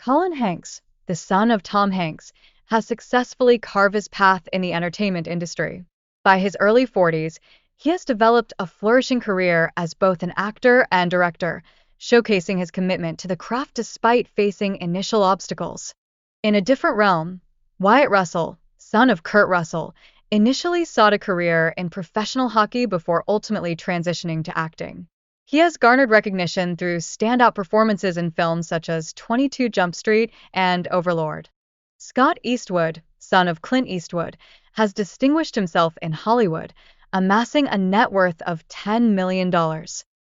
Colin Hanks, the son of Tom Hanks, has successfully carved his path in the entertainment industry. By his early 40s, he has developed a flourishing career as both an actor and director, showcasing his commitment to the craft despite facing initial obstacles. In a different realm, Wyatt Russell, son of Kurt Russell, initially sought a career in professional hockey before ultimately transitioning to acting. He has garnered recognition through standout performances in films such as 22 Jump Street and Overlord. Scott Eastwood, son of Clint Eastwood, has distinguished himself in Hollywood, amassing a net worth of $10 million.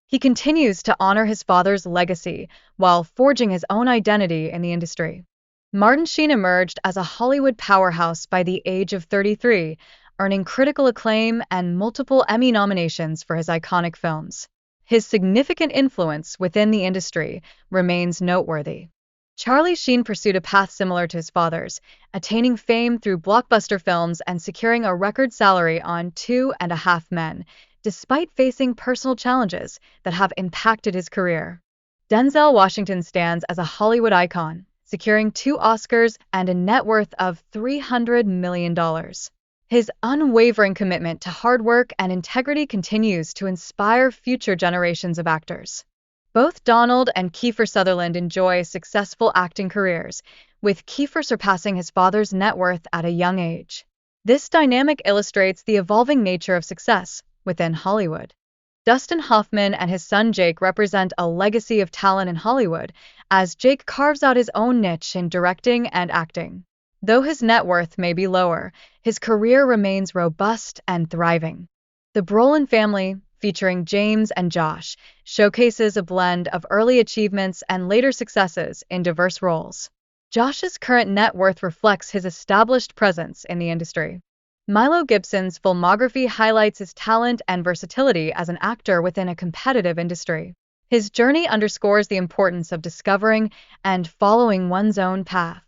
He continues to honor his father's legacy while forging his own identity in the industry. Martin Sheen emerged as a Hollywood powerhouse by the age of 33, earning critical acclaim and multiple Emmy nominations for his iconic films. His significant influence within the industry remains noteworthy. Charlie Sheen pursued a path similar to his father's, attaining fame through blockbuster films and securing a record salary on 2.5 Men, despite facing personal challenges that have impacted his career. Denzel Washington stands as a Hollywood icon, securing 2 Oscars and a net worth of $300 million. His unwavering commitment to hard work and integrity continues to inspire future generations of actors. Both Donald and Kiefer Sutherland enjoy successful acting careers, with Kiefer surpassing his father's net worth at a young age. This dynamic illustrates the evolving nature of success within Hollywood. Dustin Hoffman and his son Jake represent a legacy of talent in Hollywood, as Jake carves out his own niche in directing and acting. Though his net worth may be lower, his career remains robust and thriving. The Brolin family, featuring James and Josh, showcases a blend of early achievements and later successes in diverse roles. Josh's current net worth reflects his established presence in the industry. Milo Gibson's filmography highlights his talent and versatility as an actor within a competitive industry. His journey underscores the importance of discovering and following one's own path.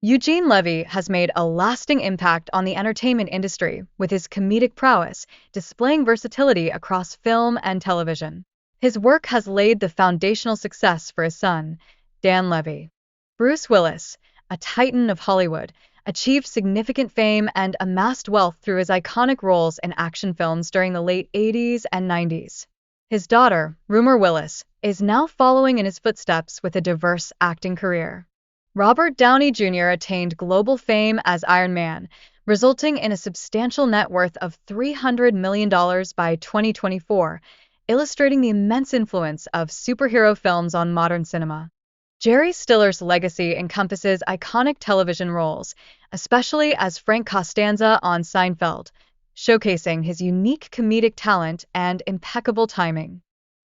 Eugene Levy has made a lasting impact on the entertainment industry with his comedic prowess, displaying versatility across film and television. His work has laid the foundational success for his son, Dan Levy. Bruce Willis, a titan of Hollywood, achieved significant fame and amassed wealth through his iconic roles in action films during the late 80s and 90s. His daughter, Rumor Willis, is now following in his footsteps with a diverse acting career. Robert Downey Jr. attained global fame as Iron Man, resulting in a substantial net worth of $300 million by 2024, illustrating the immense influence of superhero films on modern cinema. Jerry Stiller's legacy encompasses iconic television roles, especially as Frank Costanza on Seinfeld, showcasing his unique comedic talent and impeccable timing.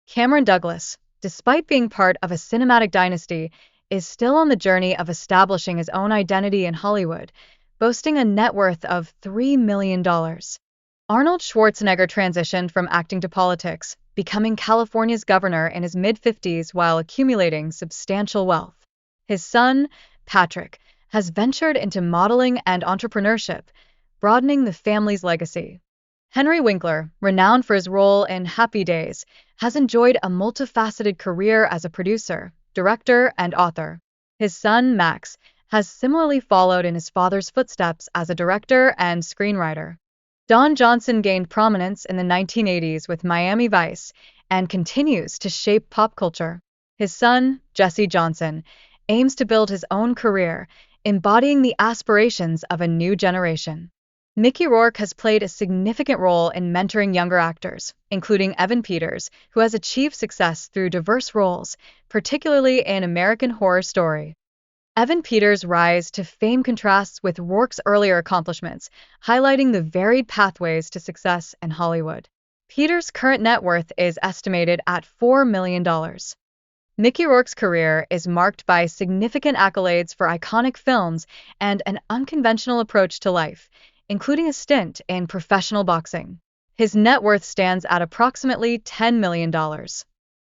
Cameron Douglas, despite being part of a cinematic dynasty, is still on the journey of establishing his own identity in Hollywood, boasting a net worth of $3 million. Arnold Schwarzenegger transitioned from acting to politics, becoming California's governor in his mid-50s while accumulating substantial wealth. His son, Patrick, has ventured into modeling and entrepreneurship, broadening the family's legacy. Henry Winkler, renowned for his role in Happy Days, has enjoyed a multifaceted career as a producer, director, and author. His son, Max, has similarly followed in his father's footsteps as a director and screenwriter. Don Johnson gained prominence in the 1980s with Miami Vice and continues to shape pop culture. His son, Jesse Johnson, aims to build his own career, embodying the aspirations of a new generation. Mickey Rourke has played a significant role in mentoring younger actors, including Evan Peters, who has achieved success through diverse roles, particularly in American Horror Story. Evan Peters' rise to fame contrasts with Rourke's earlier accomplishments, highlighting the varied pathways to success in Hollywood. Peters' current net worth is estimated at $4 million. Mickey Rourke's career is marked by significant accolades for iconic films and an unconventional approach to life, including a stint in professional boxing. His net worth stands at approximately $10 million.